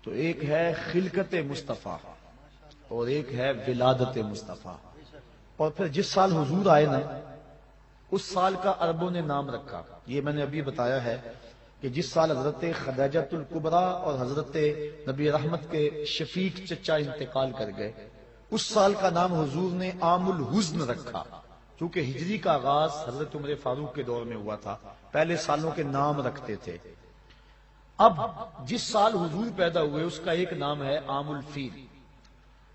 تو ایک ہے خلقت مصطفیٰ اور ایک ہے ولادت مصطفیٰ. اور پھر جس سال حضور آئے نا اس سال کا عربوں نے نام رکھا. یہ میں نے ابھی بتایا ہے کہ جس سال حضرت خدیجۃ الکبریٰ اور حضرت نبی رحمت کے شفیق چچا انتقال کر گئے، اس سال کا نام حضور نے عام الحزن رکھا، کیونکہ ہجری کا آغاز حضرت عمر فاروق کے دور میں ہوا تھا. پہلے سالوں کے نام رکھتے تھے. اب جس سال حضور پیدا ہوئے اس کا ایک نام ہے عام الفیل،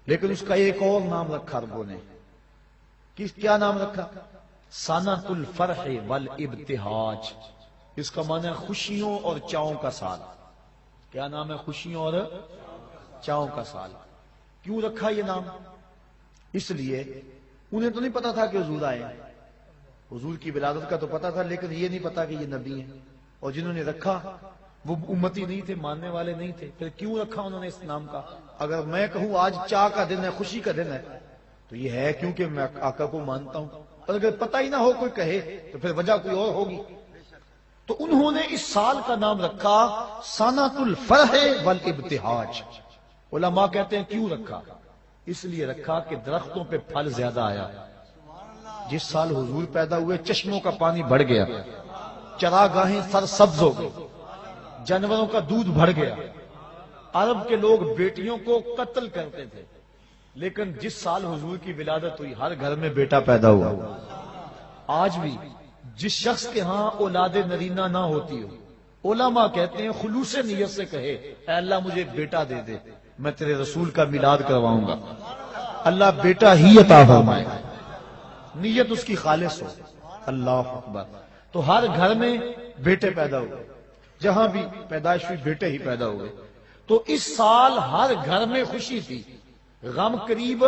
لیکن اس کا ایک اور نام رکھا عربوں نے. کیا نام رکھا؟ سنۃ الفرح والابتہاج. اس کا معنی ہے خوشیوں اور چاؤں کا سال. کیا نام ہے؟ خوشیوں اور چاؤں کا سال. کیوں رکھا یہ نام؟ اس لیے انہیں تو نہیں پتا تھا کہ حضور آئے. حضور کی ولادت کا تو پتا تھا، لیکن یہ نہیں پتا کہ یہ نبی ہیں. اور جنہوں نے رکھا وہ امتی نہیں تھے، ماننے والے نہیں تھے. پھر کیوں رکھا انہوں نے اس نام کا؟ اگر میں کہوں آج چاہ کا دن ہے، خوشی کا دن ہے، تو یہ ہے کیونکہ میں آقا کو مانتا ہوں. اور اگر پتہ ہی نہ ہو کوئی کہے تو پھر وجہ کوئی اور ہوگی. تو انہوں نے اس سال کا نام رکھا سنۃ الفرح والابتہاج. علماء کہتے ہیں کیوں رکھا؟ اس لیے رکھا کہ درختوں پہ پھل زیادہ آیا. جس سال حضور پیدا ہوئے چشموں کا پانی بڑھ گیا، چراگاہیں سرسبز ہو گئی، جانوروں کا دودھ بڑھ گیا. عرب کے لوگ بیٹیوں کو قتل کرتے تھے، لیکن جس سال حضور کی ولادت ہوئی ہر گھر میں بیٹا پیدا ہوا. آج بھی جس شخص کے ہاں اولاد نرینہ نہ ہوتی ہو، علماء کہتے ہیں خلوص نیت سے کہے اے اللہ مجھے بیٹا دے دے، میں تیرے رسول کا میلاد کرواؤں گا، اللہ بیٹا ہی عطا فرمائے. نیت اس کی خالص ہو. اللہ اکبر. تو ہر گھر میں بیٹے پیدا ہوئے، جہاں بھی پیدائش ہوئی بیٹے ہی پیدا ہوئے. تو اس سال ہر گھر میں خوشی تھی، غم قریب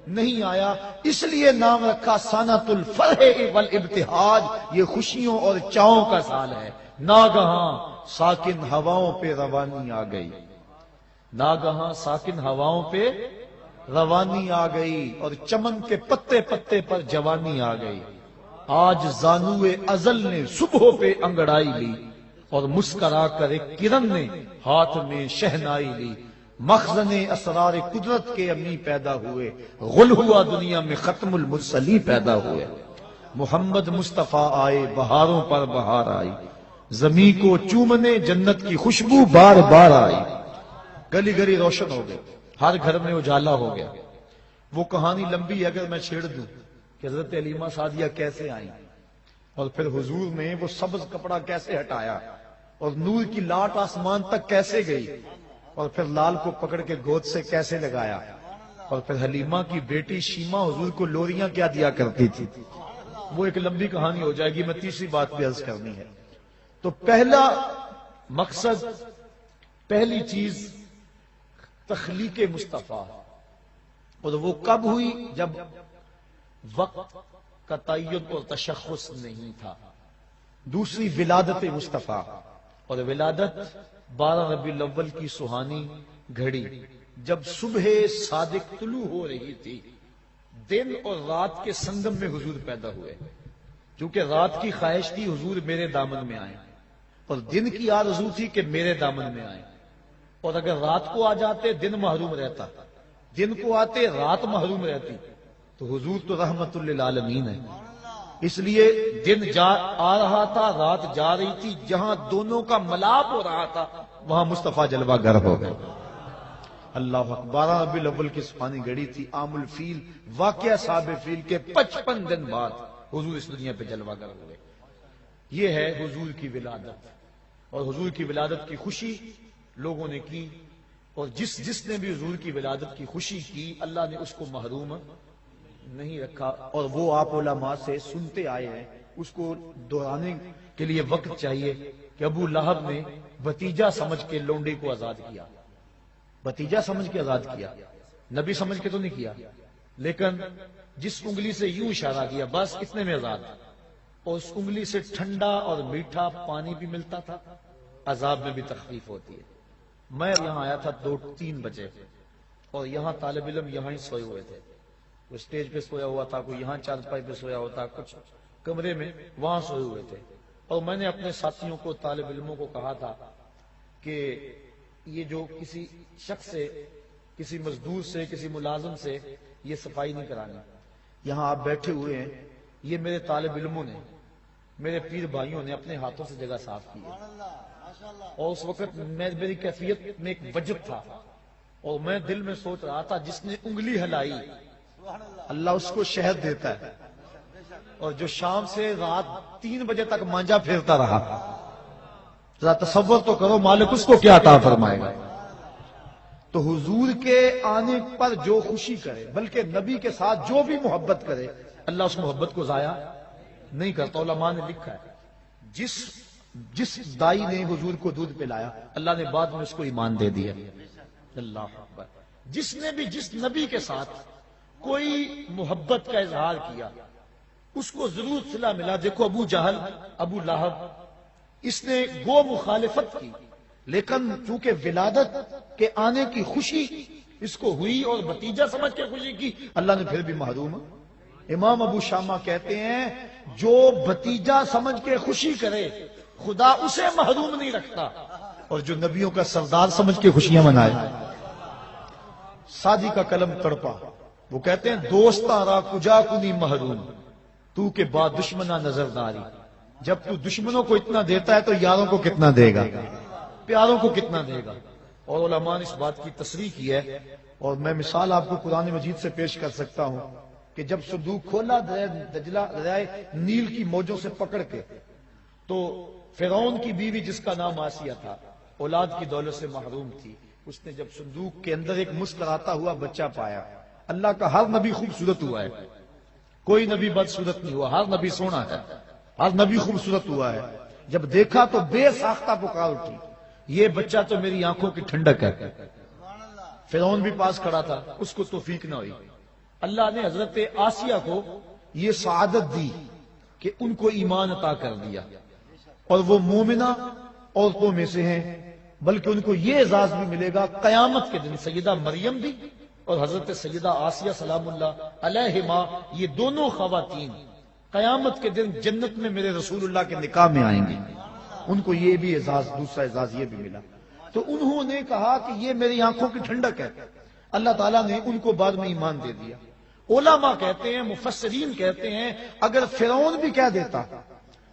نہیں آیا. اس لیے نام رکھا سنۃ الفرح والابتہاج. یہ خوشیوں اور چاؤں کا سال ہے. ناگہاں ساکن ہواؤں پہ روانی آ گئی. ناگہاں ساکن ہواؤں پہ روانی آ گئی اور چمن کے پتے پتے پر جوانی آ گئی. آج زانوے ازل نے صبح پہ انگڑائی لی اور مسکرا کر ایک کرن نے ہاتھ میں شہنائی لی. مخزن اسرار قدرت کے امی پیدا ہوئے، غل ہوا دنیا میں ختم المرسلی پیدا ہوئے. محمد مصطفیٰ آئے، بہاروں پر بہار آئی، زمین کو چومنے جنت کی خوشبو بار بار آئی. گلی گلی روشن ہو گئی، ہر گھر میں اجالا ہو گیا. وہ کہانی لمبی ہے اگر میں چھیڑ دوں کہ حضرت حلیمہ سعدیہ کیسے آئیں اور پھر حضور نے وہ سبز کپڑا کیسے ہٹایا اور نور کی لاٹ آسمان تک کیسے گئی اور پھر لال کو پکڑ کے گود سے کیسے لگایا. اور پھر حلیمہ کی بیٹی شیمہ حضور کو لوریاں کیا دیا کرتی تھی. وہ ایک لمبی کہانی ہو جائے گی، میں تیسری بات بھی عرض کرنی ہے. تو پہلا مقصد، پہلی چیز تخلیق مصطفیٰ. اور وہ کب ہوئی؟ جب وقت کا تعین اور تشخص نہیں تھا. دوسری ولادت مصطفیٰ. اور ولادت 12 ربیع الاول کی سہانی گھڑی جب صبح صادق طلوع ہو رہی تھی، دن اور رات کے سنگم میں حضور پیدا ہوئے. کیونکہ رات کی خواہش تھی حضور میرے دامن میں آئیں، اور دن کی آرزو تھی کہ میرے دامن میں آئیں. اور اگر رات کو آ جاتے دن محروم رہتا، دن کو آتے رات محروم رہتی. تو حضور تو رحمت للعالمین ہے. اس لیے دن آ رہا تھا، رات جا رہی تھی، جہاں دونوں کا ملاپ ہو رہا تھا وہاں مصطفیٰ جلوہ گر ہو گئے. اللہ اکبر. 12 ربیع الاول کی سبحانی گھڑی تھی، عام الفیل، واقعہ صاحب فیل کے 55 دن بعد حضور اس دنیا پہ جلوہ گر ہوئے. یہ ہے حضور کی ولادت. اور حضور کی ولادت کی خوشی لوگوں نے کی، اور جس نے بھی حضور کی ولادت کی خوشی کی اللہ نے اس کو محروم نہیں رکھا. اور وہ آپ علماء سے سنتے آئے ہیں، اس کو دہرانے کے لیے وقت چاہیے کہ ابو لہب نے بھتیجا سمجھ کے لونڈے کو آزاد کیا. بھتیجا سمجھ کے آزاد کیا، نبی سمجھ کے تو نہیں کیا، لیکن جس انگلی سے یوں اشارہ کیا بس اتنے میں آزاد. اور اس انگلی سے ٹھنڈا اور میٹھا پانی بھی ملتا تھا، عذاب میں بھی تخفیف ہوتی ہے. میں یہاں آیا تھا 2-3 بجے، اور یہاں طالب علم یہاں ہی سوئے ہوئے تھے. کوئی اسٹیج پہ سویا ہوا تھا، کوئی یہاں چارپائی پہ سویا ہوتا، کچھ کمرے میں وہاں سوئے ہوئے تھے. اور میں نے اپنے ساتھیوں کو، طالب علموں کو کہا تھا کہ یہ جو کسی شخص سے، کسی مزدور سے، کسی ملازم سے یہ صفائی نہیں کرانی. یہاں آپ بیٹھے ہوئے ہیں، یہ میرے طالب علموں نے، میرے پیر بھائیوں نے اپنے ہاتھوں سے جگہ صاف کی ہے. اور اس وقت میری کیفیت میں ایک وجد تھا، اور میں دل میں سوچ رہا تھا جس نے انگلی ہلائی اللہ اس کو شہد دیتا ہے، اور جو شام سے رات 3 بجے تک مانجا پھیرتا رہا، ذرا تصور تو کرو مالک اس کو کیا عطا فرمائے گا. تو حضور کے آنے پر جو خوشی کرے، بلکہ نبی کے ساتھ جو بھی محبت کرے، اللہ اس محبت کو ضائع نہیں کرتا. علماء نے لکھا ہے جس دائی نے حضور کو دودھ پلایا، اللہ نے بعد میں اس کو ایمان دے دیا. اللہ اکبر. جس نے بھی جس نبی کے ساتھ کوئی محبت کا اظہار کیا، اس کو ضرور صلہ ملا. دیکھو ابو جہل، ابو لہب، اس نے گو مخالفت کی، لیکن چونکہ ولادت کے آنے کی خوشی اس کو ہوئی اور بھتیجا سمجھ کے خوشی کی، اللہ نے پھر بھی محروم. امام ابو شامہ کہتے ہیں جو بھتیجا سمجھ کے خوشی کرے خدا اسے محروم نہیں رکھتا، اور جو نبیوں کا سردار سمجھ کے خوشیاں منائے. سادی کا قلم تڑپا، وہ کہتے ہیں دوستاں را کجا کنی محروم، تو کے بعد دشمنہ نظر داری. جب تو دشمنوں کو اتنا دیتا ہے تو یاروں کو کتنا دے گا، پیاروں کو کتنا دے گا. اور علماء نے اس بات کی تصریح کی ہے، اور میں مثال آپ کو قرآن مجید سے پیش کر سکتا ہوں کہ جب صندوق کھولا دریائے نیل کی موجوں سے پکڑ کے، تو فرعون کی بیوی جس کا نام آسیہ تھا، اولاد کی دولت سے محروم تھی، اس نے جب صندوق کے اندر ایک مسکراتا ہوا بچہ پایا. اللہ کا ہر نبی خوبصورت ہوا ہے، کوئی نبی بدصورت نہیں ہوا، ہر نبی سونا ہے، ہر نبی خوبصورت ہوا ہے. جب دیکھا تو بے ساختہ پکار اٹھی، یہ بچہ تو میری آنکھوں کی ٹھنڈک ہے. فرعون بھی پاس کھڑا تھا، اس کو توفیق نہ ہوئی. اللہ نے حضرت آسیہ کو یہ سعادت دی کہ ان کو ایمان عطا کر دیا، اور وہ مومنہ عورتوں میں سے ہیں. بلکہ ان کو یہ اعزاز بھی ملے گا قیامت کے دن، سیدہ مریم بھی اور حضرت سیدہ آسیہ سلام اللہ علیہما، یہ دونوں خواتین قیامت کے دن جنت میں میرے رسول اللہ کے نکاح میں آئیں گی. ان کو یہ بھی اعزاز، دوسرا اعزاز یہ بھی ملا. تو انہوں نے کہا کہ یہ میری آنکھوں کی ٹھنڈک ہے. اللہ تعالیٰ نے ان کو بعد میں ایمان دے دیا. علماء کہتے ہیں، مفسرین کہتے ہیں، اگر فرعون بھی کہہ دیتا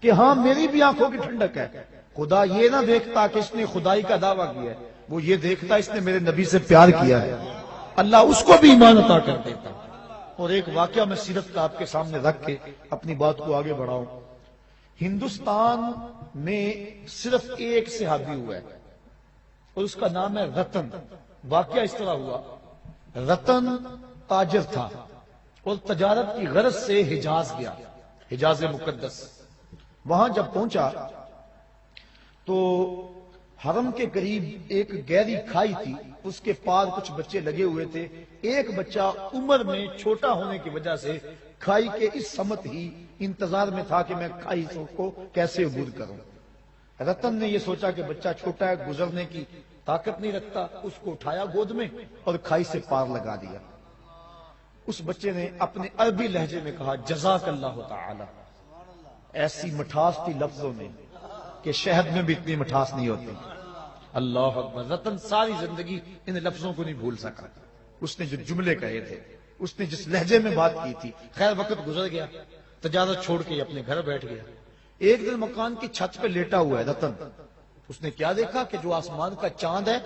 کہ ہاں میری بھی آنکھوں کی ٹھنڈک ہے، خدا یہ نہ دیکھتا کہ اس نے خدائی کا دعویٰ کیا ہے، وہ یہ دیکھتا اس نے میرے نبی سے پیار کیا ہے، اللہ اس کو بھی ایمان عطا کر دیتا. اور ایک واقعہ میں سیرت کا آپ کے سامنے رکھ کے اپنی بات کو آگے بڑھاؤں. ہندوستان میں صرف ایک صحابی ہوا ہے، اور اس کا نام ہے رتن. واقعہ اس طرح ہوا، رتن تاجر تھا اور تجارت کی غرض سے حجاز گیا، حجاز مقدس. وہاں جب پہنچا تو حرم کے قریب ایک گہری کھائی تھی، اس کے پار کچھ بچے لگے ہوئے تھے. ایک بچہ عمر میں چھوٹا ہونے کی وجہ سے کھائی کے اس سمت ہی انتظار میں تھا کہ میں کھائی کو کیسے عبور کروں. رتن نے یہ سوچا کہ بچہ چھوٹا ہے، گزرنے کی طاقت نہیں رکھتا، اس کو اٹھایا گود میں اور کھائی سے پار لگا دیا. اس بچے نے اپنے عربی لہجے میں کہا جزاک اللہ تعالی. ایسی مٹھاس تھی لفظوں میں کہ شہد میں بھی اتنی مٹھاس نہیں ہوتی. اللہ اکبر. رتن ساری زندگی ان لفظوں کو نہیں بھول سکا. اس نے جو جملے کہے تھے، اس نے جس لہجے میں بات کی تھی. خیر وقت گزر گیا، تجارت چھوڑ کے اپنے گھر بیٹھ گیا. ایک دن مکان کی چھت پہ لیٹا ہوا ہے رتن. اس نے کیا دیکھا کہ جو آسمان کا چاند ہے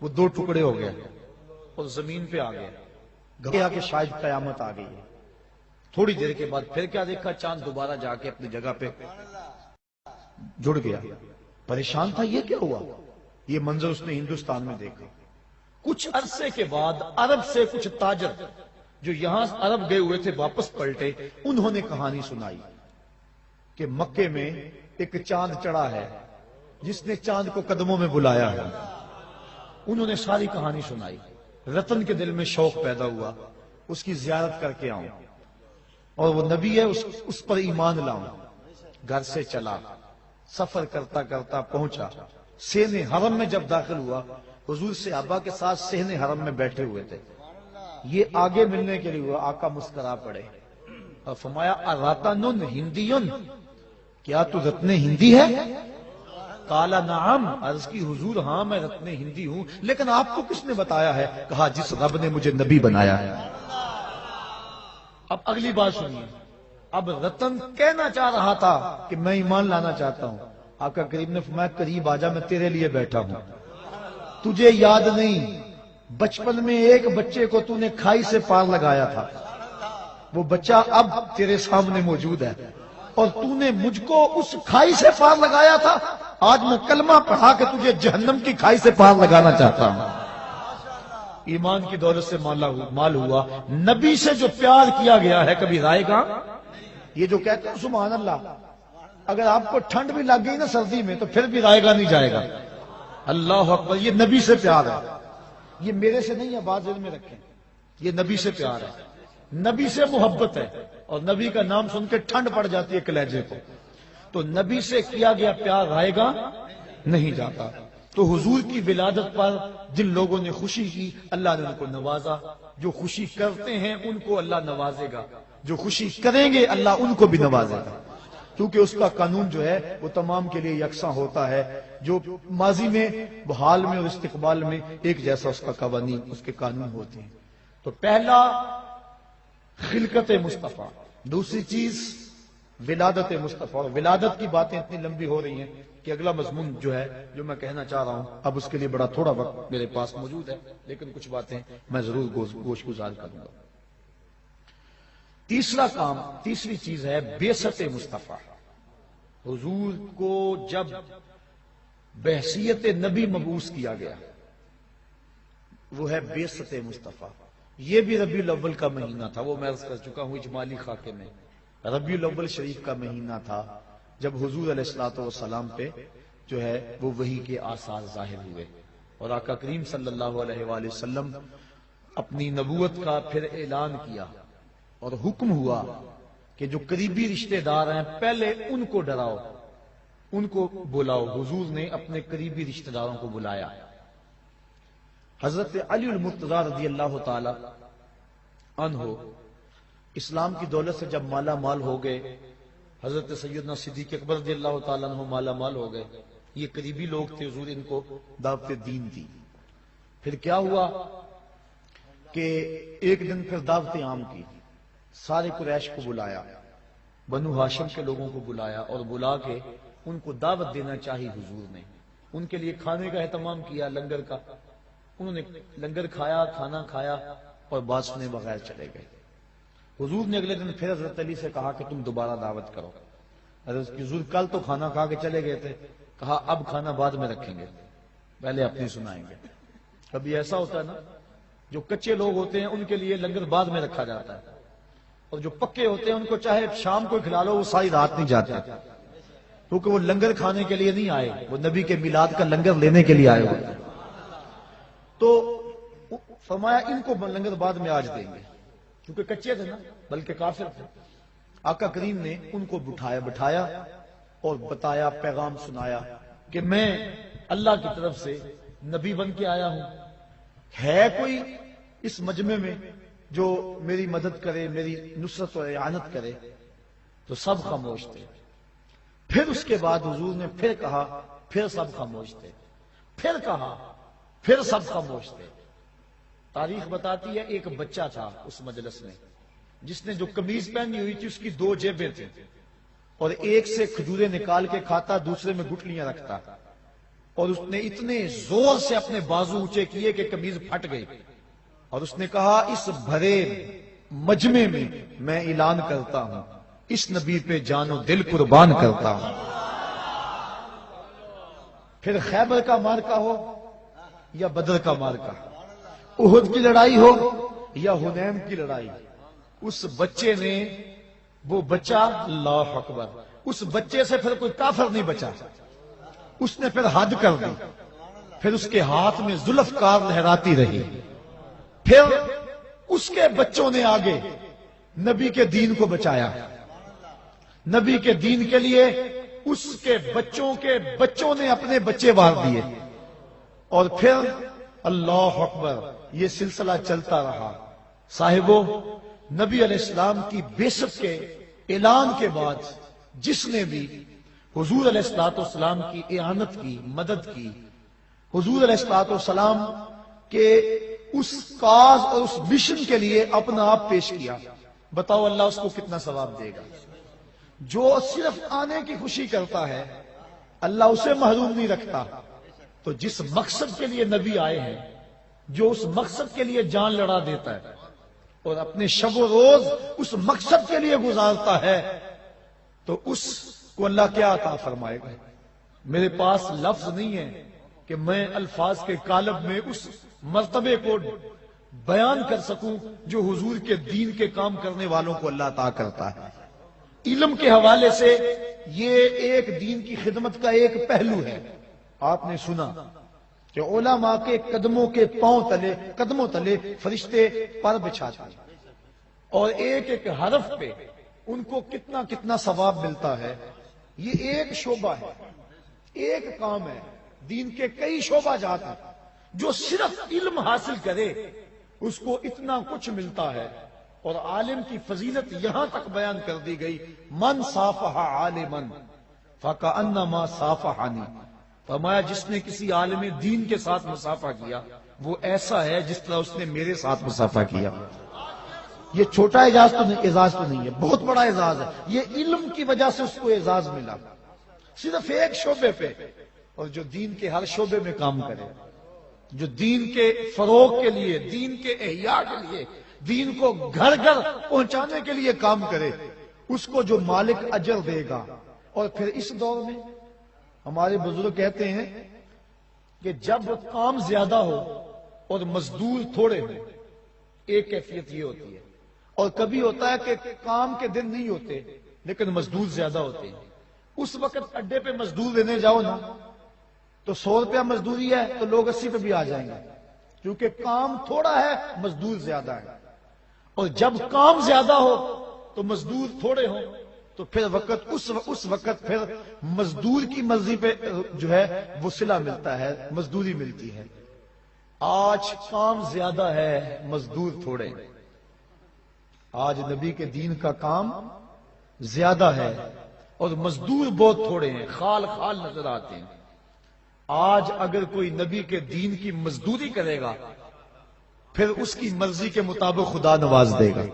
وہ 2 ٹکڑے ہو گیا اور زمین پہ آ گیا. گھبرا کہ شاید قیامت آ گئی ہے. تھوڑی دیر کے بعد پھر کیا دیکھا، چاند دوبارہ جا کے اپنی جگہ پہ جڑ گیا. پریشان تھا، یہ کیا ہوا؟ یہ منظر اس نے ہندوستان میں دیکھا. کچھ عرصے کے بعد عرب سے کچھ تاجر جو یہاں عرب گئے ہوئے تھے واپس پلٹے. انہوں نے کہانی سنائی کہ مکے میں ایک چاند چڑھا ہے جس نے چاند کو قدموں میں بلایا ہے. انہوں نے ساری کہانی سنائی. رتن کے دل میں شوق پیدا ہوا، اس کی زیارت کر کے آؤں، اور وہ نبی ہے اس پر ایمان لاؤں. گھر سے چلا، سفر کرتا کرتا پہنچا سین حرم میں. جب داخل ہوا، حضور صحابہ کے ساتھ سین حرم میں بیٹھے ہوئے تھے. یہ آگے ملنے کے لیے ہوا. آقا مسکرا پڑے اور فرمایا اراتن ہندیون، کیا تو رتن ہندی ہے؟ قال نعم، عرض کی حضور ہاں میں رتن ہندی ہوں، لیکن آپ کو کس نے بتایا ہے؟ کہا جس رب نے مجھے نبی بنایا ہے۔ اب اگلی بات سنیے، اب رتن کہنا چاہ رہا تھا کہ میں ایمان لانا چاہتا ہوں، آپ کا کریم نے فرمایا قریب آجا، میں تیرے لیے بیٹھا ہوں۔ تجھے یاد نہیں بچپن میں ایک بچے کو تو نے کھائی سے پار لگایا تھا، وہ بچہ اب تیرے سامنے موجود ہے، اور تو نے مجھ کو اس کھائی سے پار لگایا تھا، آج میں کلمہ پڑھا کے تجھے جہنم کی کھائی سے پار لگانا چاہتا ہوں۔ ایمان کی دولت سے مال ہوا۔ نبی سے جو پیار کیا گیا ہے کبھی رائے گا؟ یہ جو کہتے ہیں سبحان اللہ، اگر آپ کو ٹھنڈ بھی لگ گئی نا سردی میں تو پھر بھی رائے گا نہیں جائے گا۔ اللہ اکبر، یہ نبی سے پیار ہے، یہ میرے سے نہیں ہے، بات ذہن میں رکھیں، یہ نبی سے پیار ہے، نبی سے محبت ہے، اور نبی کا نام سن کے ٹھنڈ پڑ جاتی ہے کلیجے کو۔ تو نبی سے کیا گیا پیار رائے گا نہیں جاتا۔ تو حضور کی ولادت پر جن لوگوں نے خوشی کی اللہ نے ان کو نوازا، جو خوشی کرتے ہیں ان کو اللہ نوازے گا، جو خوشی کریں گے اللہ ان کو بھی نوازے گا، کیونکہ اس کا قانون جو ہے وہ تمام کے لیے یکساں ہوتا ہے، جو ماضی میں حال میں اور استقبال میں ایک جیسا اس کا قوانین اس کے قانون ہوتے ہیں۔ تو پہلا خلقت مصطفیٰ، دوسری چیز ولادت مصطفیٰ۔ اور ولادت کی باتیں اتنی لمبی ہو رہی ہیں کہ اگلا مضمون جو ہے جو میں کہنا چاہ رہا ہوں اب اس کے لیے بڑا تھوڑا وقت میرے پاس موجود ہے، لیکن کچھ باتیں میں ضرور گوش گزار کروں گا۔ تیسرا کام، تیسری چیز ہے بعثت مصطفیٰ۔ حضور کو جب بحیثیت نبی مبعوث کیا گیا وہ ہے بعثت مصطفیٰ۔ یہ بھی ربیع الاول کا مہینہ تھا، وہ میں عرض کر چکا ہوں اجمالی خاکے میں، ربیع الاول شریف کا مہینہ تھا جب حضور علیہ الصلوۃ والسلام پہ جو ہے وہ وحی کے آثار ظاہر ہوئے، اور آقا کریم صلی اللہ علیہ وآلہ وسلم اپنی نبوت کا پھر اعلان کیا، اور حکم ہوا کہ جو قریبی رشتہ دار ہیں پہلے ان کو ڈراؤ، ان کو بلاؤ۔ حضور نے اپنے قریبی رشتہ داروں کو بلایا۔ حضرت علی المرتضی رضی اللہ تعالی عنہ اسلام کی دولت سے جب مالا مال ہو گئے، حضرت سیدنا صدیق اکبر رضی اللہ تعالیٰ عنہ مالا مال ہو گئے، یہ قریبی لوگ تھے، حضور ان کو دعوت دین دی۔ پھر کیا ہوا کہ ایک دن پھر دعوت عام کی، سارے قریش کو بلایا، بنو ہاشم کے لوگوں کو بلایا، اور بلا کے ان کو دعوت دینا چاہی حضور نے۔ ان کے لیے کھانے کا اہتمام کیا، لنگر کا، انہوں نے لنگر کھایا، کھانا کھایا اور بات سنے بغیر چلے گئے۔ حضور نے اگلے دن پھر حضرت علی سے کہا کہ تم دوبارہ دعوت کرو۔ حضور کل تو کھانا کھا کے چلے گئے تھے، کہا اب کھانا بعد میں رکھیں گے، پہلے اپنی سنائیں گے۔ کبھی ایسا ہوتا ہے نا، جو کچے لوگ ہوتے ہیں ان کے لیے لنگر بعد میں رکھا جاتا ہے، اور جو پکے ہوتے ہیں ان کو چاہے شام کو کھلا لو وہ ساری رات نہیں جاتے، کیونکہ وہ لنگر کھانے کے لیے نہیں آئے، وہ نبی کے میلاد کا لنگر لینے کے لیے آئے ہوتے ہیں۔ تو فرمایا ان کو لنگر بعد میں آج دیں گے، کیونکہ کچے تھے نا، بلکہ کافر تھے۔ آقا کریم نے ان کو بٹھایا اور بتایا، پیغام سنایا کہ میں اللہ کی طرف سے نبی بن کے آیا ہوں، ہے کوئی اس مجمع میں جو میری مدد کرے، میری نصرت و اعانت کرے؟ تو سب خاموش تھے۔ پھر اس کے بعد حضور نے پھر کہا، پھر سب خاموش تھے، پھر کہا، پھر سب خاموش تھے۔ تاریخ بتاتی ہے ایک بچہ تھا اس مجلس میں جس نے جو قمیض پہنی ہوئی تھی اس کی 2 جیبیں تھیں، اور ایک سے کھجوریں نکال کے کھاتا، دوسرے میں گٹلیاں رکھتا، اور اس نے اتنے زور سے اپنے بازو اونچے کیے کہ قمیض پھٹ گئی، اور اس نے کہا اس بھرے مجمع میں میں اعلان کرتا ہوں اس نبی پہ جان و دل قربان کرتا ہوں۔ پھر خیبر کا مارکا ہو یا بدر کا مارکا، احد کی لڑائی ہو یا حنین کی لڑائی، اس بچے نے، وہ بچہ، اللہ اکبر، اس بچے سے پھر کوئی کافر نہیں بچا، اس نے پھر حد کر دی، پھر اس کے ہاتھ میں ذوالفقار لہراتی رہی، پھر اس کے بچوں نے آگے نبی کے دین کو بچایا، نبی کے دین کے لیے اس کے بچوں نے اپنے بچے وار دیے، اور پھر اللہ اکبر یہ سلسلہ چلتا رہا۔ صاحبو، نبی علیہ السلام کی بعثت کے اعلان کے بعد جس نے بھی حضور علیہ الصلوۃ والسلام کی اعانت کی، مدد کی، حضور علیہ الصلوۃ والسلام کے اس کاز اور اس مشن کے لیے اپنا آپ پیش کیا، بتاؤ اللہ اس کو کتنا ثواب دے گا؟ جو صرف آنے کی خوشی کرتا ہے اللہ اسے محروم نہیں رکھتا، تو جس مقصد کے لیے نبی آئے ہیں، جو اس مقصد کے لیے جان لڑا دیتا ہے اور اپنے شب و روز اس مقصد کے لیے گزارتا ہے، تو اس کو اللہ کیا عطا فرمائے گا؟ میرے پاس لفظ نہیں ہے کہ میں الفاظ کے قالب میں اس مرتبے کو بیان کر سکوں جو حضور کے دین کے کام کرنے والوں کو اللہ عطا کرتا ہے۔ علم کے حوالے سے یہ ایک دین کی خدمت کا ایک پہلو ہے۔ آپ نے سنا کہ علماء کے قدموں کے قدموں تلے فرشتے پر بچھاتے ہیں اور ایک ایک حرف پہ ان کو کتنا کتنا ثواب ملتا ہے۔ یہ ایک شعبہ ہے، ایک کام ہے، دین کے کئی شعبہ جات ہیں، جو صرف علم حاصل کرے اس کو اتنا کچھ ملتا ہے۔ اور عالم کی فضیلت یہاں تک بیان کر دی گئی، من صافح عالما فکأنما صافحنی، فرمایا جس نے کسی عالم دین کے ساتھ مصافحہ کیا وہ ایسا ہے جس طرح اس نے میرے ساتھ مصافحہ کیا۔ یہ چھوٹا اعزاز تو نہیں ہے، بہت بڑا اعزاز ہے۔ یہ علم کی وجہ سے اس کو اعزاز ملا، صرف ایک شعبے پہ، اور جو دین کے ہر شعبے میں کام کرے، جو دین کے فروغ کے لیے، دین کے احیاء کے لیے، دین کو گھر گھر پہنچانے کے لیے کام کرے، اس کو جو مالک اجر دے گا۔ اور پھر اس دور میں ہمارے بزرگ کہتے ہیں کہ جب کام زیادہ ہو اور مزدور تھوڑے ہوں، ایک کیفیت یہ ہوتی ہے، اور کبھی ہوتا ہے کہ کام کے دن نہیں ہوتے لیکن مزدور زیادہ ہوتے ہیں۔ اس وقت اڈے پہ مزدور دینے جاؤ نا تو 100 روپیہ مزدوری ہے تو لوگ 80 پہ بھی آ جائیں گے، کیونکہ کام تھوڑا ہے مزدور زیادہ ہے۔ اور جب کام زیادہ ہو تو مزدور تھوڑے ہوں تو پھر اس وقت پھر مزدور کی مرضی پہ جو ہے وہ صلہ ملتا ہے، مزدوری ملتی ہے۔ آج کام زیادہ ہے، مزدور تھوڑے ہیں۔ آج نبی کے دین کا کام زیادہ ہے اور مزدور بہت تھوڑے ہیں، خال خال نظر آتے ہیں۔ آج اگر کوئی نبی کے دین کی مزدوری کرے گا پھر اس کی مرضی کے مطابق خدا نواز دے گا۔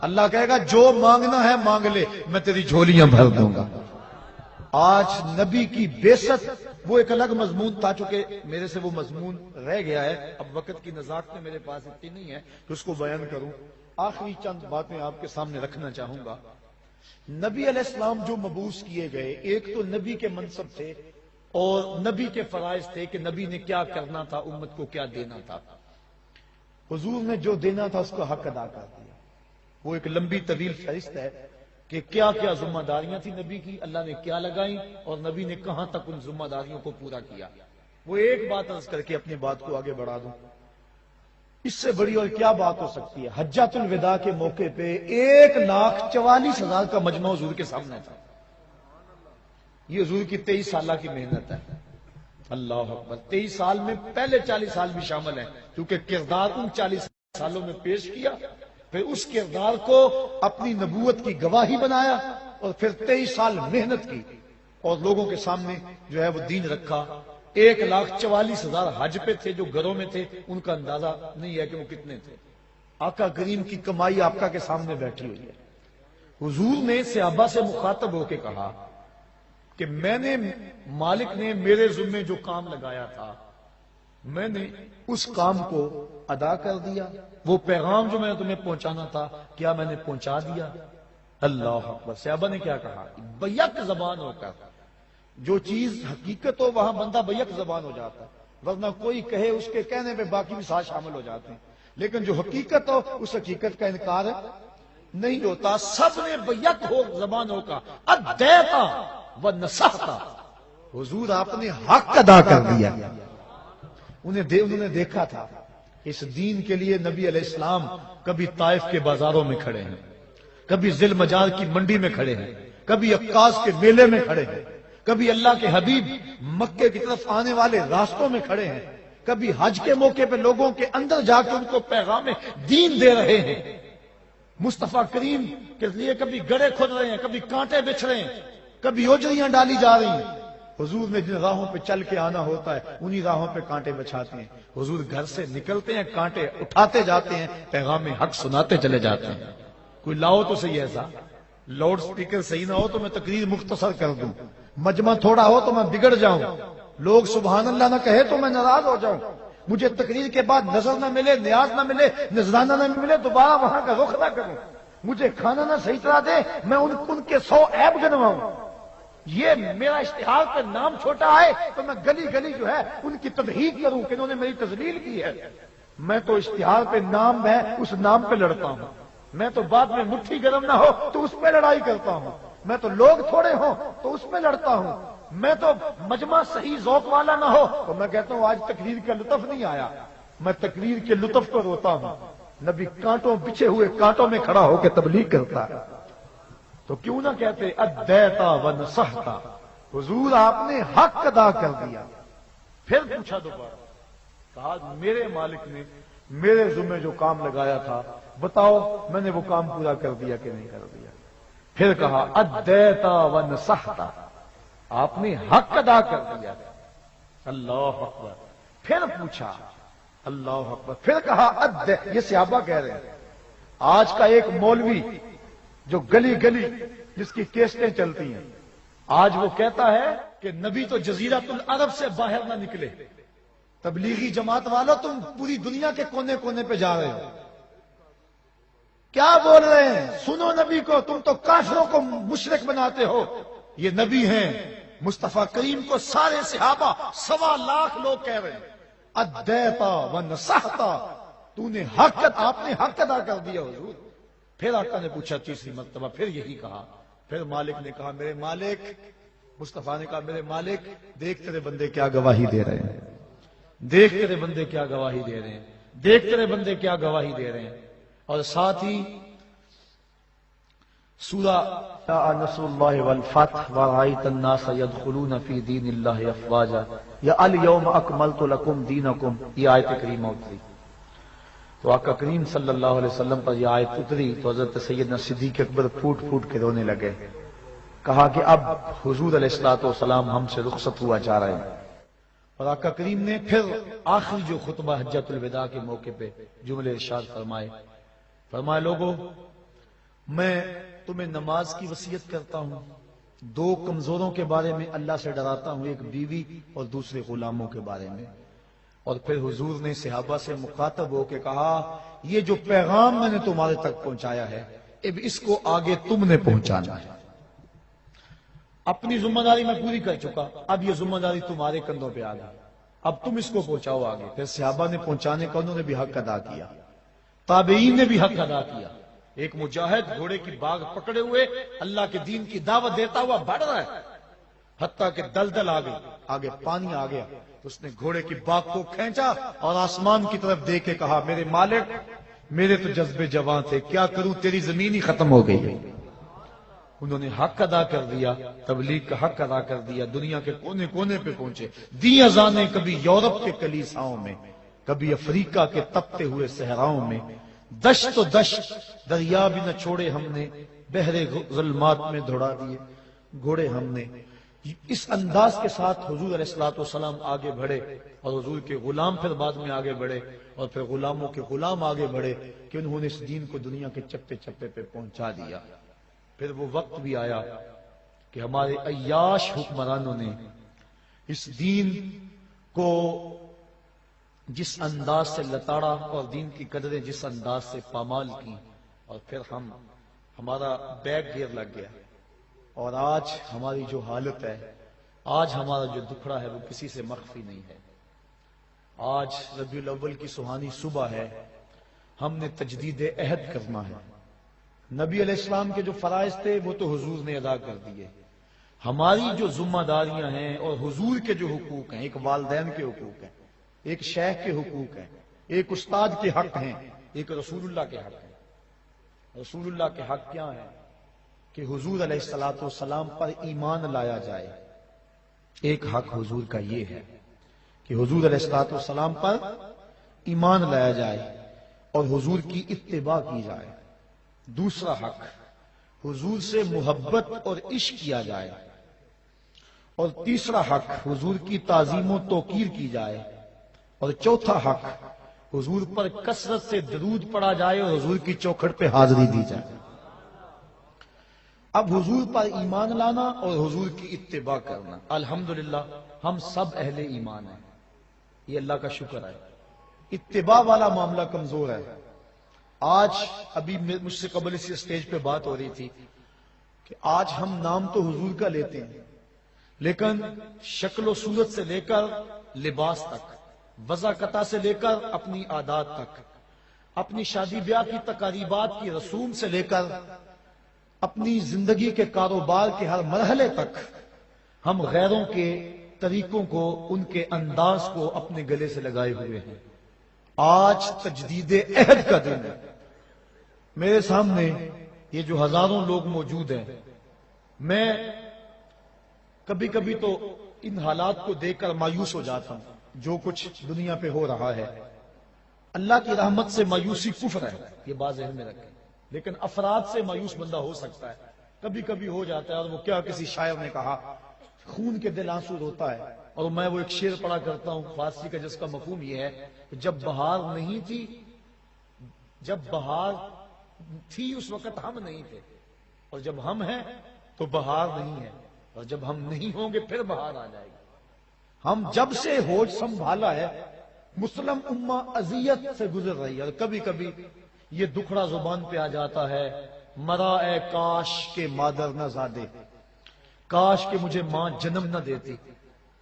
اللہ کہے گا جو مانگنا ہے مانگ لے، میں تیری جھولیاں بھر دوں گا۔ آج نبی کی بعثت وہ ایک الگ مضمون تھا، چونکہ میرے سے وہ مضمون رہ گیا ہے، اب وقت کی نزاکت میں میرے پاس اتنی نہیں ہے کہ اس کو بیان کروں۔ آخری چند باتیں آپ کے سامنے رکھنا چاہوں گا۔ نبی علیہ السلام جو مبعوث کیے گئے، ایک تو نبی کے منصب تھے اور نبی کے فرائض تھے کہ نبی نے کیا کرنا تھا، امت کو کیا دینا تھا۔ حضور نے جو دینا تھا اس کا حق ادا کر دیا۔ وہ ایک لمبی طویل فہرست ہے کہ کیا کیا ذمہ داریاں تھی نبی کی، اللہ نے کیا لگائیں اور نبی نے کہاں تک ان ذمہ داریوں کو پورا کیا۔ وہ ایک بات عرض کر کے اپنی بات کو آگے بڑھا دوں، اس سے بڑی اور کیا بات ہو سکتی ہے؟ حجۃ الوداع کے موقع پہ 1,44,000 کا مجمع حضور کے سامنے تھا۔ یہ حضور کی 23 سالہ کی محنت ہے۔ اللہ اکبر، 23 سال میں پہلے 40 سال بھی شامل ہیں، کیونکہ کردار ان 40 سالوں میں پیش کیا، پھر اس کردار کو اپنی نبوت کی گواہی بنایا، اور پھر 23 سال محنت کی اور لوگوں کے سامنے جو ہے وہ دین رکھا۔ 1,44,000 حج پہ تھے جو گھروں میں تھے، ان کا اندازہ نہیں ہے کہ وہ کتنے تھے۔ آقا کریم کی کمائی آقا کے سامنے بیٹھی ہوئی ہے۔ حضور نے صحابہ سے مخاطب ہو کے کہا کہ میں نے، مالک نے میرے ذمے جو کام لگایا تھا میں نے اس کام کو ادا کر دیا، وہ پیغام جو میں نے تمہیں پہنچانا تھا کیا میں نے پہنچا دیا؟ اللہ اکبر۔ صحابہ نے کیا کہا؟ بیک زبان ہو کر، جو چیز حقیقت ہو وہاں بندہ بیک زبان ہو جاتا ہے، ورنہ کوئی کہے اس کے کہنے پہ باقی بھی ساتھ شامل ہو جاتے ہیں، لیکن جو حقیقت ہو اس حقیقت کا انکار نہیں ہوتا۔ سب نے بیک ہو زبان ہو کا ادیتا و نصحتا، حضور آپ نے حق ادا کر دیا۔ انہوں نے دیکھا تھا اس دین کے لیے نبی علیہ السلام کبھی طائف کے بازاروں میں کھڑے ہیں، کبھی ذی المجال کی منڈی میں کھڑے ہیں، کبھی عکاظ کے میلے میں کھڑے ہیں، کبھی اللہ کے حبیب مکے کی طرف آنے والے راستوں میں کھڑے ہیں، کبھی حج کے موقع پہ لوگوں کے اندر جا کے ان کو پیغام دین دے رہے ہیں۔ مصطفیٰ کریم کے لیے کبھی گڑھے کھود رہے ہیں، کبھی کانٹے بچھ رہے ہیں، کبھی اوجریاں ڈالی جا رہی ہیں، حضور نے جن راہوں پہ چل کے آنا ہوتا ہے انہی راہوں پہ کانٹے بچھاتے ہیں، حضور گھر سے نکلتے ہیں کانٹے اٹھاتے جاتے ہیں، پیغام حق سناتے چلے جاتے ہیں۔ کوئی لاؤ تو صحیح ایسا، لاؤڈ سپیکر صحیح نہ ہو تو میں تقریر مختصر کر دوں، مجمع تھوڑا ہو تو میں بگڑ جاؤں، لوگ سبحان اللہ نہ کہے تو میں ناراض ہو جاؤں، مجھے تقریر کے بعد نظر نہ ملے، نیاز نہ ملے، نذرانہ نہ ملے، دوبارہ وہاں کا رخ نہ کروں، مجھے کھانا نہ صحیح طرح دے، میں ان کے 100 عیب گنواؤں، یہ میرا اشتہار پہ نام چھوٹا آئے تو میں گلی گلی جو ہے ان کی تضحیق کروں کہ انہوں نے میری تذلیل کی ہے۔ میں تو اشتہار پہ نام ہے اس نام پہ لڑتا ہوں، میں تو بعد میں مٹھی گرم نہ ہو تو اس پہ لڑائی کرتا ہوں، میں تو لوگ تھوڑے ہوں تو اس پہ لڑتا ہوں، میں تو مجمع صحیح ذوق والا نہ ہو تو میں کہتا ہوں آج تقریر کا لطف نہیں آیا، میں تقریر کے لطف کو روتا ہوں۔ نبی کانٹوں بچھے ہوئے کانٹوں میں کھڑا ہو کے تبلیغ کرتا ہے، تو کیوں نہ کہتے ادیتا ونصحتا، حضور آپ نے حق ادا کر دیا۔ پھر پوچھا دوبارہ، کہا میرے مالک نے میرے ذمہ جو کام لگایا تھا بتاؤ میں نے وہ کام پورا کر دیا کہ نہیں کر دیا؟ پھر کہا ادیتا ونصحتا، آپ نے حق ادا کر دیا۔ اللہ اکبر۔ پھر پوچھا، اللہ اکبر۔ پھر کہا یہ صحابہ کہہ رہے ہیں، آج کا ایک مولوی جو گلی گلی جس کی کیسٹیں چلتی ہیں، آج وہ کہتا ہے کہ نبی تو جزیرۃ العرب سے باہر نہ نکلے۔ تبلیغی جماعت والوں تم پوری دنیا کے کونے کونے پہ جا رہے ہو، کیا بول رہے ہیں؟ سنو نبی کو، تم تو کافروں کو مشرک بناتے ہو، یہ نبی ہیں مصطفیٰ کریم کو سارے صحابہ 1.25 لاکھ لوگ کہہ رہے ہیں ادیتا ونصحتا، تو نے حق، آپ نے حق ادا کر دیا حضور۔ پھر آقا نے پوچھا تیسری مرتبہ، پھر یہی کہا۔ پھر مالک نے کہا میرے مالک، مصطفیٰ نے کہا میرے مالک دیکھ تیرے بندے کیا گواہی دے رہے ہیں، دیکھ تیرے بندے کیا گواہی دے رہے ہیں، دیکھ تیرے بندے کیا گواہی دے رہے ہیں۔ اور ساتھ ہی سورہ نصر اللہ والفتح ورأیت الناس يدخلون فی دین اللہ افواجا یا الیوم اکملت لکم دینکم، یہ آیت کریمہ اتری تو آقا کریم صلی اللہ علیہ وسلم پر یہ آیت اتری تو حضرت سیدنا صدیق اکبر پھوٹ پھوٹ کے رونے لگے، کہا کہ اب حضور علیہ الصلوۃ والسلام ہم سے رخصت ہوا جا رہے ہیں۔ اور آقا کریم نے پھر آخری جو خطبہ حجۃ الوداع کے موقع پہ جملے ارشاد فرمائے لوگوں میں تمہیں نماز کی وصیت کرتا ہوں، 2 کمزوروں کے بارے میں اللہ سے ڈراتا ہوں، ایک بیوی اور دوسرے غلاموں کے بارے میں۔ اور پھر حضور نے صحابہ سے مخاطب ہو کے کہا یہ جو پیغام میں نے تمہارے تک پہنچایا ہے اب اس کو آگے تم نے پہنچانا ہے، اپنی ذمہ داری میں پوری کر چکا، اب یہ ذمہ داری تمہارے کندھوں پہ آ گئی، اب تم اس کو پہنچاؤ آگے۔ پھر صحابہ نے پہنچانے کا انہوں نے بھی حق ادا کیا، تابعین نے بھی حق ادا کیا۔ ایک مجاہد گھوڑے کی باغ پکڑے ہوئے اللہ کے دین کی دعوت دیتا ہوا بڑھ رہا ہے، حتیٰ کہ دلدل آ گئی، آگے پانی آ گیا، اس نے گھوڑے کی باغ کو کھینچا اور آسمان کی طرف دیکھ کے کہا میرے مالک میرے تو جذبے جوان تھے، کیا کروں تیری زمین ہی ختم ہو گئی۔ انہوں نے حق ادا کر دیا، تبلیغ کا حق ادا کر دیا، دنیا کے کونے کونے پہ پہنچے، دی اذانیں کبھی یورپ کے کلیساؤں میں، کبھی افریقہ کے تپتے ہوئے صحراؤں میں، دشت و دشت دریا بھی نہ چھوڑے ہم نے، بحر ظلمات میں دوڑا دیے گھوڑے ہم نے۔ اس انداز کے ساتھ حضور علیہ الصلوۃ والسلام آگے بڑھے اور حضور کے غلام پھر بعد میں آگے بڑھے اور پھر غلاموں کے غلام آگے بڑھے کہ انہوں نے اس دین کو دنیا کے چپے چپے پہ پہنچا دیا۔ پھر وہ وقت بھی آیا کہ ہمارے عیاش حکمرانوں نے اس دین کو جس انداز سے لتاڑا اور دین کی قدریں جس انداز سے پامال کی، اور پھر ہمارا بیک گیئر لگ گیا، اور آج ہماری جو حالت ہے، آج ہمارا جو دکھڑا ہے وہ کسی سے مخفی نہیں ہے۔ آج ربیع الاول کی سہانی صبح ہے، ہم نے تجدید عہد کرنا ہے۔ نبی علیہ السلام کے جو فرائض تھے وہ تو حضور نے ادا کر دیے، ہماری جو ذمہ داریاں ہیں اور حضور کے جو حقوق ہیں، ایک والدین کے حقوق ہیں، ایک شیخ کے حقوق ہیں، ایک استاد کے حق ہیں، ایک رسول اللہ کے حق ہیں۔ رسول اللہ کے حق کیا ہیں؟ کہ حضور علیہ الصلوۃ والسلام پر ایمان لایا جائے۔ ایک حق حضور کا یہ ہے کہ حضور علیہ الصلوۃ والسلام پر ایمان لایا جائے اور حضور کی اتباع کی جائے۔ دوسرا حق حضور سے محبت اور عشق کیا جائے۔ اور تیسرا حق حضور کی تعظیم و توقیر کی جائے، اور چوتھا حق حضور پر کثرت سے درود پڑھا جائے اور حضور کی چوکھٹ پہ حاضری دی جائے۔ اب حضور پر ایمان لانا اور حضور کی اتباع کرنا، الحمدللہ ہم سب اہل ایمان ہیں، یہ اللہ کا شکر ہے۔ اتباع والا معاملہ کمزور ہے۔ آج ابھی مجھ سے قبل اسی اسٹیج پہ بات ہو رہی تھی کہ آج ہم نام تو حضور کا لیتے ہیں، لیکن شکل و صورت سے لے کر لباس تک، وضاقتہ سے لے کر اپنی عادات تک، اپنی شادی بیاہ کی تقریبات کی رسوم سے لے کر اپنی زندگی کے کاروبار کے ہر مرحلے تک ہم غیروں کے طریقوں کو، ان کے انداز کو اپنے گلے سے لگائے ہوئے ہیں۔ آج تجدید عہد کا دن ہے۔ میرے سامنے یہ جو ہزاروں لوگ موجود ہیں، میں کبھی کبھی تو ان حالات کو دیکھ کر مایوس ہو جاتا ہوں جو کچھ دنیا پہ ہو رہا ہے۔ اللہ کی رحمت سے مایوسی کفر ہے، یہ بات ذہن میں رکھیں، لیکن افراد سے مایوس بندہ ہو سکتا ہے، کبھی کبھی ہو جاتا ہے۔ اور وہ کیا، کسی شاعر نے کہا خون کے دل آنسو روتا ہے، اور میں وہ ایک شعر پڑھا کرتا ہوں فارسی کا جس کا مفہوم یہ ہے کہ جب بہار نہیں تھی، جب بہار تھی اس وقت ہم نہیں تھے، اور جب ہم ہیں تو بہار نہیں ہے، اور جب ہم نہیں ہوں گے پھر بہار آ جائے گی۔ ہم جب سے ہوش سنبھالا ہے مسلم امہ اذیت سے گزر رہی ہے، اور کبھی کبھی یہ دکھڑا زبان پہ آ جاتا ہے، مرا اے کاش کے مادر نہ زادے، کاش کہ مجھے ماں جنم نہ دیتی۔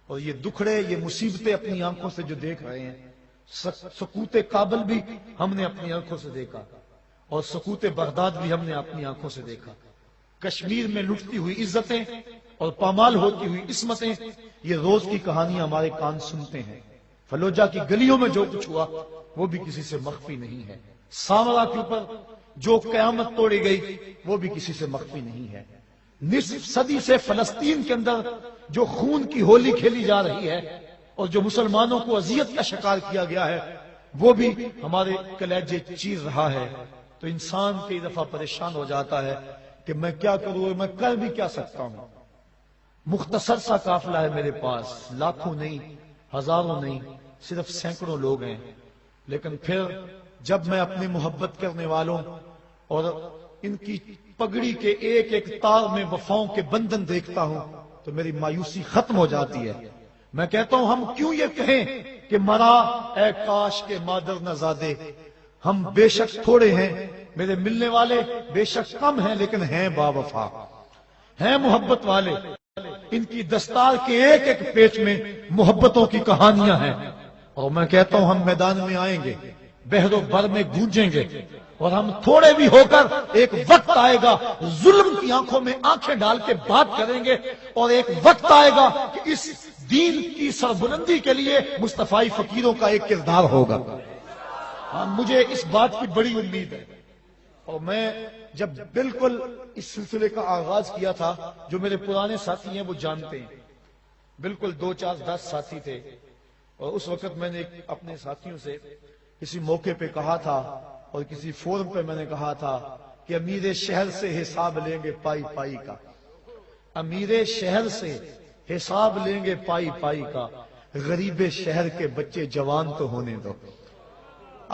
اور یہ دکھڑے، یہ مصیبتیں اپنی آنکھوں سے جو دیکھ رہے ہیں، سقوط کابل بھی ہم نے اپنی آنکھوں سے دیکھا، اور سقوط بغداد بھی ہم نے اپنی آنکھوں سے دیکھا۔ کشمیر میں لٹتی ہوئی عزتیں اور پامال ہوتی ہوئی عصمتیں، یہ روز کی کہانیاں ہمارے کان سنتے ہیں۔ فلوجہ کی گلیوں میں جو کچھ ہوا وہ بھی کسی سے مخفی نہیں ہے۔ سامرا کے اوپر جو قیامت توڑی گئی وہ بھی کسی سے مخفی نہیں ہے۔ نصف صدی سے فلسطین کے اندر جو خون کی ہولی کھیلی جا رہی ہے اور جو مسلمانوں کو اذیت کا شکار کیا گیا ہے وہ بھی ہمارے کلیجے چیر رہا ہے۔ تو انسان کئی دفعہ پریشان ہو جاتا ہے کہ میں کیا کروں، میں کر بھی کیا سکتا ہوں۔ مختصر سا قافلہ ہے میرے پاس، لاکھوں نہیں، ہزاروں نہیں، صرف سینکڑوں لوگ ہیں، لیکن پھر جب میں اپنے محبت کرنے والوں اور ان کی پگڑی کے ایک ایک تار میں وفاؤں کے بندھن دیکھتا ہوں تو میری مایوسی ختم ہو جاتی ہے۔ میں کہتا ہوں ہم کیوں یہ کہیں کہ مرا اے کاش کے مادر نہ زادے، ہم بے شک تھوڑے ہیں، میرے ملنے والے بے شک کم ہیں، لیکن ہیں با وفا، ہیں محبت والے۔ ان کی دستار کے ایک ایک پیچ میں محبتوں کی کہانیاں ہیں، اور میں کہتا ہوں ہم میدان میں آئیں گے، بحر و بر میں گونجیں گے، اور ہم تھوڑے بھی ہو کر ایک وقت آئے گا ظلم کی آنکھوں میں آنکھیں ڈال کے بات کریں گے، اور ایک وقت آئے گا کہ اس دین کی سربلندی کے لیے مصطفی فقیروں کا ایک کردار ہوگا۔ مجھے اس بات کی بڑی امید ہے، اور میں جب بالکل اس سلسلے کا آغاز کیا تھا، جو میرے پرانے ساتھی ہیں وہ جانتے ہیں، بالکل 2 4 10 ساتھی تھے، اور اس وقت میں نے اپنے ساتھیوں سے کسی موقع پہ کہا تھا اور کسی فورم پہ میں نے کہا تھا کہ امیر شہر سے حساب لیں گے پائی پائی کا، امیر شہر سے حساب لیں گے پائی پائی کا، غریب شہر کے بچے جوان تو ہونے دو۔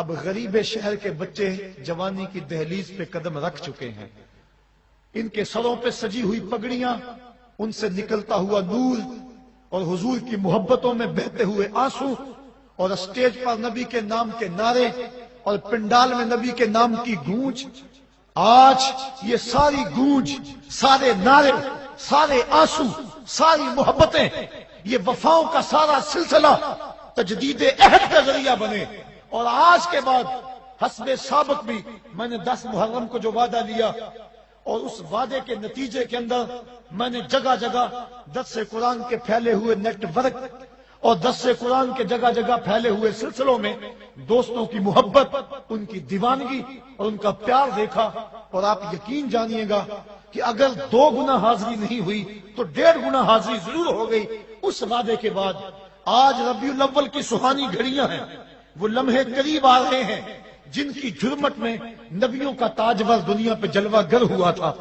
اب غریب شہر کے بچے جوانی کی دہلیز پہ قدم رکھ چکے ہیں، ان کے سروں پہ سجی ہوئی پگڑیاں، ان سے نکلتا ہوا نور اور حضور کی محبتوں میں بہتے ہوئے آنسو، اور اسٹیج پر نبی کے نام کے نعرے اور پنڈال میں نبی کے نام کی گونج، آج یہ ساری گونج، سارے نعرے، سارے آنسو، ساری محبتیں، یہ وفاؤں کا سارا سلسلہ تجدید عہد کا ذریعہ بنے۔ اور آج کے بعد حسب سابق بھی میں نے 10 محرم کو جو وعدہ لیا، اور اس وعدے کے نتیجے کے اندر میں نے جگہ جگہ درس قرآن کے پھیلے ہوئے نیٹ ورک اور درس قرآن کے جگہ جگہ پھیلے ہوئے سلسلوں میں دوستوں کی محبت، ان کی دیوانگی اور ان کا پیار دیکھا، اور آپ یقین جانیے گا کہ اگر 2 گنا حاضری نہیں ہوئی تو 1.5 گنا حاضری ضرور ہو گئی اس وعدے کے بعد۔ آج ربیع الاول کی سہانی گھڑیاں ہیں، وہ لمحے قریب آ رہے ہیں جن کی جرمٹ میں نبیوں کا تاجور دنیا پہ جلوہ گر ہوا تھا،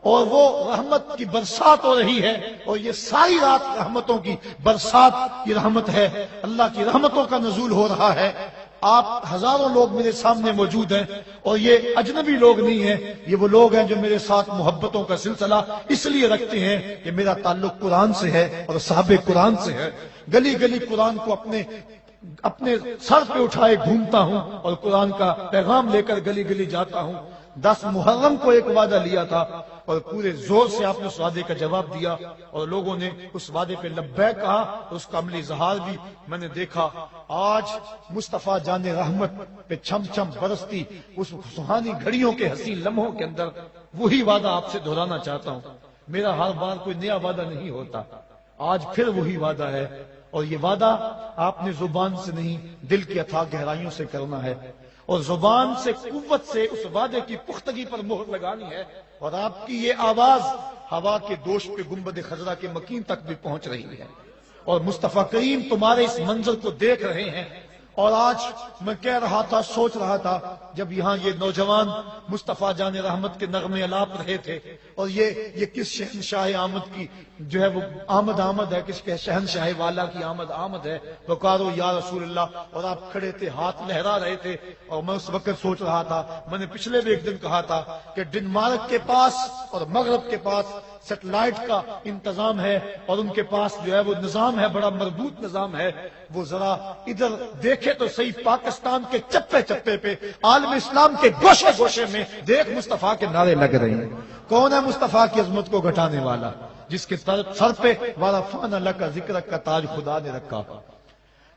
اور وہ رحمت کی برسات ہو رہی ہے، اور یہ ساری رات رحمتوں کی برسات، یہ رحمت ہے، اللہ کی رحمتوں کا نزول ہو رہا ہے۔ آپ ہزاروں لوگ میرے سامنے موجود ہیں، اور یہ اجنبی لوگ نہیں ہیں، یہ وہ لوگ ہیں جو میرے ساتھ محبتوں کا سلسلہ اس لیے رکھتے ہیں کہ میرا تعلق قرآن سے ہے اور صحابہ قرآن سے ہے۔ گلی گلی قرآن کو اپنے سر پہ اٹھائے گھومتا ہوں، اور قرآن کا پیغام لے کر گلی گلی جاتا ہوں۔ 10 محرم کو ایک وعدہ لیا تھا، اور پورے زور سے آپ نے اس وعدے کا جواب دیا، اور لوگوں نے اس وعدے پہ لبیک کہا، اور اس کا عملی اظہار بھی میں نے دیکھا۔ آج مصطفیٰ جان رحمت پہ چھم چھم برستی اس سہانی گھڑیوں کے حسین لمحوں کے اندر وہی وعدہ آپ سے دہرانا چاہتا ہوں۔ میرا ہر بار کوئی نیا وعدہ نہیں ہوتا، آج پھر وہی وعدہ ہے، اور یہ وعدہ آپ نے زبان سے نہیں، دل کی اتھاہ گہرائیوں سے کرنا ہے، اور زبان سے قوت سے اس وعدے کی پختگی پر مہر لگانی ہے، اور آپ کی یہ آواز ہوا کے دوش پہ گنبد خضرا کے مکین تک بھی پہنچ رہی ہے، اور مصطفیٰ کریم تمہارے اس منظر کو دیکھ رہے ہیں۔ اور آج میں کہہ رہا تھا، سوچ رہا تھا، جب یہاں یہ نوجوان مصطفیٰ جان رحمت کے نغمے الاپ رہے تھے، اور یہ کس شہنشاہ آمد کی جو ہے وہ آمد ہے، کس کے شہنشاہ والا کی آمد ہے، پکارو یا رسول اللہ، اور آپ کھڑے تھے، ہاتھ لہرا رہے تھے، اور میں اس وقت سوچ رہا تھا، میں نے پچھلے بھی ایک دن کہا تھا کہ ڈنمارک کے پاس اور مغرب کے پاس سیٹلائٹ کا انتظام ہے، اور ان کے پاس جو ہے وہ نظام ہے، بڑا مربوط نظام ہے۔ وہ ذرا ادھر دیکھے تو صحیح، پاکستان کے چپے چپے پہ، عالم اسلام کے گوشے گوشے میں دیکھ مصطفیٰ کے نعرے لگ رہے ہیں۔ کون ہے مصطفیٰ کی عظمت کو گھٹانے والا؟ جس کے سر پہ وَرَفَعْنَا لَكَ ذِكْرَكَ کا تاج خدا نے رکھا،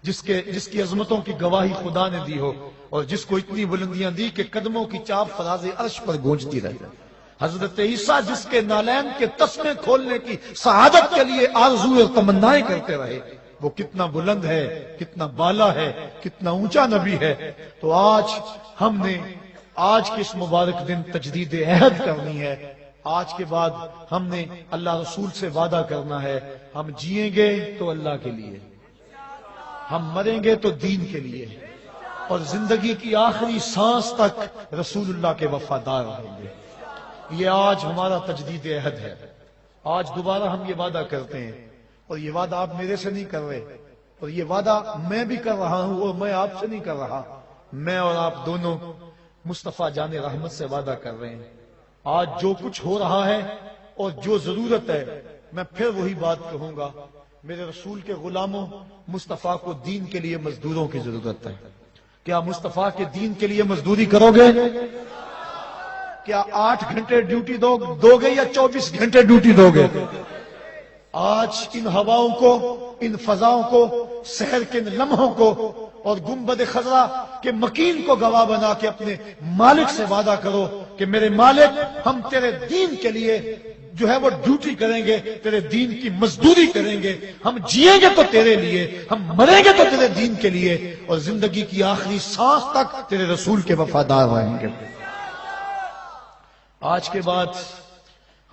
جس کی عظمتوں کی گواہی خدا نے دی ہو، اور جس کو اتنی بلندیاں دی کہ قدموں کی چاپ فراز عرش پر گونجتی رہے۔ حضرت عیسیٰ جس کے نالین کے تسمے کھولنے کی سعادت کے لیے آرزو اور تمنائیں کرتے رہے، وہ کتنا بلند ہے، کتنا بالا ہے، کتنا اونچا نبی ہے۔ تو آج ہم نے آج کے اس مبارک دن تجدید عہد کرنی ہے۔ آج کے بعد ہم نے اللہ رسول سے وعدہ کرنا ہے، ہم جئیں گے تو اللہ کے لیے، ہم مریں گے تو دین کے لیے، اور زندگی کی آخری سانس تک رسول اللہ کے وفادار رہیں گے۔ یہ آج ہمارا تجدید عہد ہے۔ آج دوبارہ ہم یہ وعدہ کرتے ہیں، اور یہ وعدہ آپ میرے سے نہیں کر رہے، اور یہ وعدہ میں بھی کر رہا ہوں، اور میں آپ سے نہیں کر رہا، میں اور آپ دونوں مصطفیٰ جان رحمت سے وعدہ کر رہے ہیں۔ آج جو کچھ ہو رہا ہے اور جو ضرورت ہے، میں پھر وہی بات کہوں گا، میرے رسول کے غلاموں، مصطفیٰ کو دین کے لیے مزدوروں کی ضرورت ہے۔ کیا مصطفیٰ کے دین کے لیے مزدوری کرو گے؟ کیا 8 گھنٹے ڈیوٹی دو گے یا 24 گھنٹے ڈیوٹی دو گے؟ آج ان ہواؤں کو، ان فضاؤں کو، شہر کے ان لمحوں کو، اور گنبد خضرا کے مکین کو گواہ بنا کے اپنے مالک سے وعدہ کرو کہ میرے مالک، ہم تیرے دین کے لیے جو ہے وہ ڈیوٹی کریں گے، تیرے دین کی مزدوری کریں گے، ہم جیئیں گے تو تیرے لیے، ہم مریں گے تو تیرے دین کے لیے، اور زندگی کی آخری سانس تک تیرے رسول کے وفادار رہیں گے۔ آج کے بعد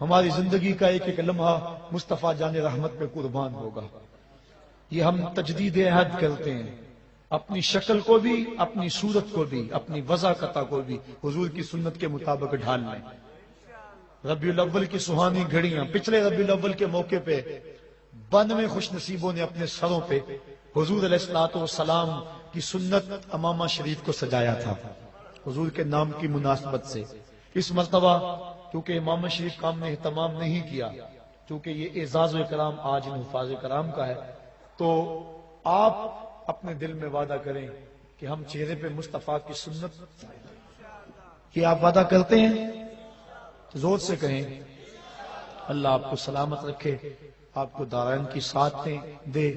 ہماری زندگی کا ایک ایک لمحہ مصطفیٰ جان رحمت پہ قربان ہوگا۔ یہ ہم تجدید عہد کرتے ہیں، اپنی شکل کو بھی، اپنی صورت کو بھی، اپنی وضاقتہ کو بھی حضور کی سنت کے مطابق ڈھال لیں۔ ربیع الاول کی سہانی گھڑیاں، پچھلے ربیع الاول کے موقع پہ 92 خوش نصیبوں نے اپنے سروں پہ حضور علیہ الصلوۃ والسلام کی سنت امامہ شریف کو سجایا تھا، حضور کے نام کی مناسبت سے۔ اس مرتبہ کیونکہ امامہ شریف کا ہم نے اہتمام نہیں کیا، کیونکہ یہ اعزاز و اکرام آج ان حفاظ کرام کا ہے، تو آپ اپنے دل میں وعدہ کریں کہ ہم چہرے پہ مصطفیٰ کی سنت، کہ آپ وعدہ کرتے ہیں؟ زور سے کہیں۔ اللہ آپ کو سلامت رکھے، آپ کو دارین کی سعادتیں دے۔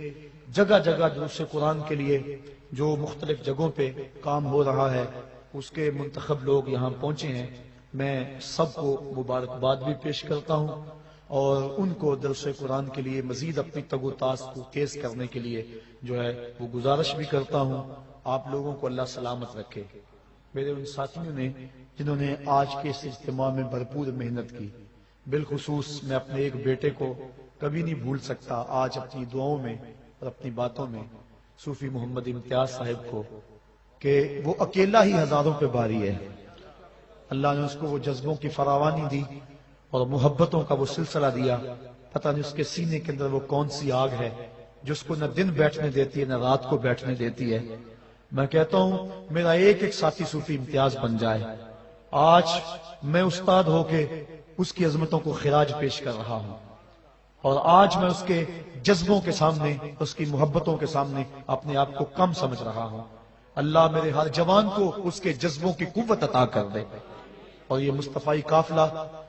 جگہ جگہ دروس قرآن کے لیے جو مختلف جگہوں پہ کام ہو رہا ہے، اس کے منتخب لوگ یہاں پہنچے ہیں، میں سب کو مبارکباد بھی پیش کرتا ہوں، اور ان کو درس قرآن کے لیے مزید اپنی تگ و تاس کو تیز کرنے کے لیے جو ہے وہ گزارش بھی کرتا ہوں۔ آپ لوگوں کو اللہ سلامت رکھے۔ میرے ان ساتھیوں نے جنہوں نے آج کے اس اجتماع میں بھرپور محنت کی، بالخصوص میں اپنے ایک بیٹے کو کبھی نہیں بھول سکتا، آج اپنی دعاؤں میں اور اپنی باتوں میں، صوفی محمد امتیاز صاحب کو، کہ وہ اکیلا ہی ہزاروں پہ باری ہے۔ اللہ نے اس کو وہ جذبوں کی فراوانی دی، اور محبتوں کا وہ سلسلہ دیا. پتہ نہیں اس کے سینے کے اندر وہ کون سی آگ ہے جو اس کو نہ دن بیٹھنے دیتی ہے نہ رات کو بیٹھنے دیتی ہے. میں کہتا ہوں میرا ایک ایک ساتھی صوفی امتیاز بن جائے. آج میں استاد ہو کے اس کی عظمتوں کو خراج پیش کر رہا ہوں، اور آج میں اس کے جذبوں کے سامنے، اس کی محبتوں کے سامنے اپنے آپ کو کم سمجھ رہا ہوں. اللہ میرے ہر جوان کو اس کے جذبوں کی قوت عطا کر دے. اور یہ مصطفی قافلہ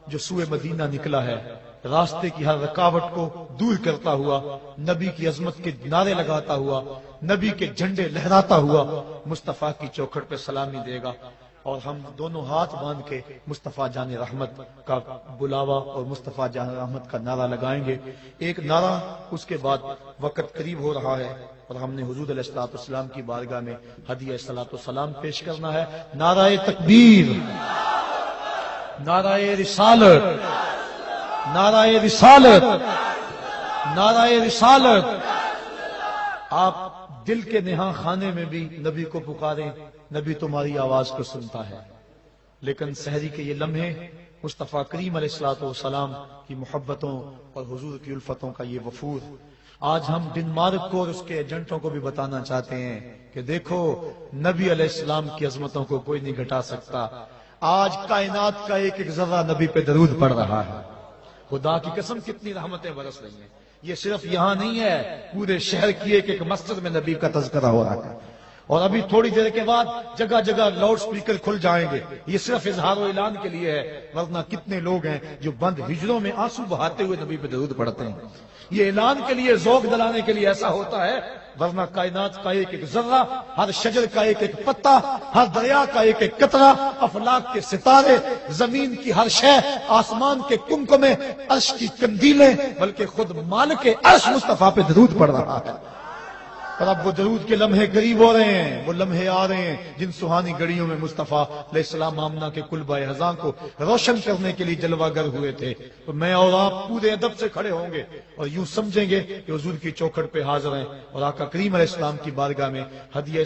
جو سوئے مدینہ نکلا ہے، راستے کی ہر رکاوٹ کو دور کرتا ہوا، نبی کی عظمت کے نعرے لگاتا ہوا، نبی کے جھنڈے لہراتا ہوا مصطفیٰ کی چوکھٹ پہ سلامی دے گا. اور ہم دونوں ہاتھ باندھ کے مصطفیٰ جان رحمت کا بلاوا اور مصطفیٰ جان رحمت کا نعرہ لگائیں گے. ایک نعرہ، اس کے بعد وقت قریب ہو رہا ہے اور ہم نے حضور علیہ الصلوۃ والسلام کی بارگاہ میں ہدیہ صلاۃ والسلام پیش کرنا ہے. نعرہ تکبیر، نعرہ رسالت، نعرہ رسالت، نعرہ رسالت. آپ دل کے نہاں خانے میں بھی نبی کو پکاریں، نبی تمہاری آواز کو سنتا ہے. لیکن سحری کے یہ لمحے مصطفیٰ کریم علیہ الصلوۃ والسلام کی محبتوں اور حضور کی الفتوں کا یہ وفور، آج ہم ڈنمارک کو اور اس کے ایجنٹوں کو بھی بتانا چاہتے ہیں کہ دیکھو نبی علیہ السلام کی عظمتوں کو کوئی نہیں گھٹا سکتا. آج کائنات کا ایک ایک ذرہ نبی پہ درود پڑ رہا ہے. خدا کی قسم کتنی رحمتیں برس رہی ہیں. یہ صرف یہاں نہیں ہے، پورے شہر کی ایک ایک مسجد میں نبی کا تذکرہ ہو رہا ہے. اور ابھی تھوڑی دیر کے بعد جگہ جگہ لاؤڈ سپیکر کھل جائیں گے. یہ صرف اظہار و اعلان کے لیے ہے، ورنہ کتنے لوگ ہیں جو بند ہجروں میں آنسو بہاتے ہوئے نبی پہ درود پڑھتے ہیں. یہ اعلان کے لیے، ذوق دلانے کے لیے ایسا ہوتا ہے، ورنہ کائنات کا ایک ایک ذرہ، ہر شجر کا ایک ایک پتا، ہر دریا کا ایک ایک قطرہ، افلاک کے ستارے، زمین کی ہر شے، آسمان کے کمکمے، عرش کی قندیلیں، بلکہ خود مالک عرش مصطفیٰ پہ درود پڑھ رہا ہے. اور اب وہ درود کے لمحے قریب ہو رہے ہیں، وہ لمحے آ رہے ہیں جن سہانی گھڑیوں میں مصطفیٰ علیہ السلام آمنہ کے کلبہ ہزاں کو روشن کرنے کے لیے جلوہ گر ہوئے تھے. تو میں اور آپ پورے ادب سے کھڑے ہوں گے اور یوں سمجھیں گے کہ حضور کی چوکھٹ پہ حاضر ہیں اور آقا کریم علیہ السلام کی بارگاہ میں ہدیہ